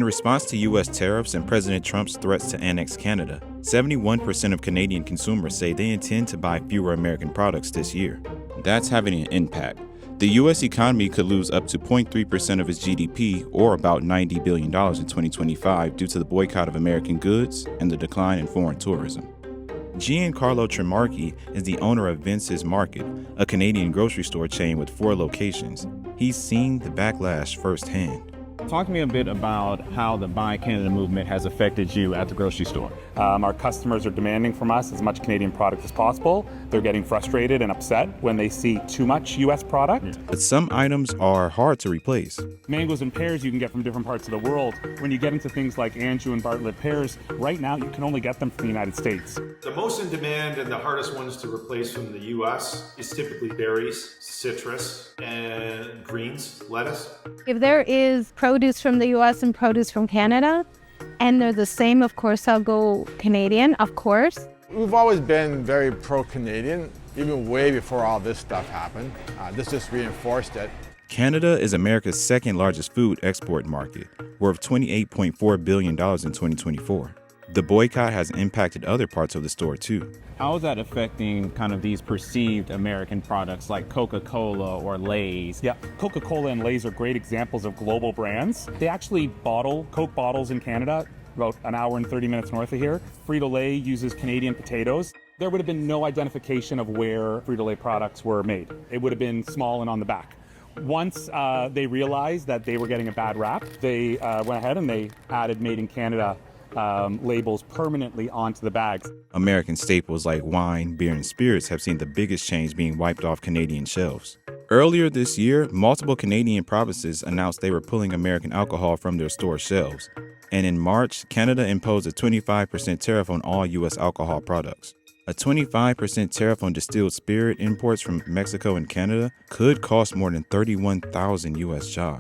In response to U.S. tariffs and President Trump's threats to annex Canada, 71% of Canadian consumers say they intend to buy fewer American products this year. That's having an impact. The U.S. economy could lose up to 0.3% of its GDP, or about $90 billion in 2025, due to the boycott of American goods and the decline in foreign tourism. Giancarlo Tremarchi is the owner of Vince's Market, a Canadian grocery store chain with 4 locations. He's seen the backlash firsthand. Talk to me a bit about how the Buy Canada movement has affected you at the grocery store. Our customers are demanding from us as much Canadian product as possible. They're getting frustrated and upset when they see too much U.S. product. But some items are hard to replace. Mangoes and pears you can get from different parts of the world. When you get into things like Anjou and Bartlett pears, right now you can only get them from the United States. The most in demand and the hardest ones to replace from the U.S. is typically berries, citrus, and greens, lettuce. If there is produce from the U.S. and produce from Canada, and they're the same, of course, I'll go Canadian, of course. We've always been very pro-Canadian, even way before all this stuff happened. This just reinforced it. Canada is America's second largest food export market, worth $28.4 billion in 2024. The boycott has impacted other parts of the store too. How is that affecting kind of these perceived American products like Coca-Cola or Lay's? Yeah, Coca-Cola and Lay's are great examples of global brands. They actually bottle Coke bottles in Canada, about an hour and 30 minutes north of here. Frito-Lay uses Canadian potatoes. There would have been no identification of where Frito-Lay products were made. It would have been small and on the back. Once they realized that they were getting a bad rap, they went ahead and they added Made in Canada labels permanently onto the bags. American staples like wine, beer, and spirits have seen the biggest change being wiped off Canadian shelves. Earlier this year, multiple Canadian provinces announced they were pulling American alcohol from their store shelves. And in March, Canada imposed a 25% tariff on all U.S. alcohol products. A 25% tariff on distilled spirit imports from Mexico and Canada could cost more than 31,000 U.S. jobs.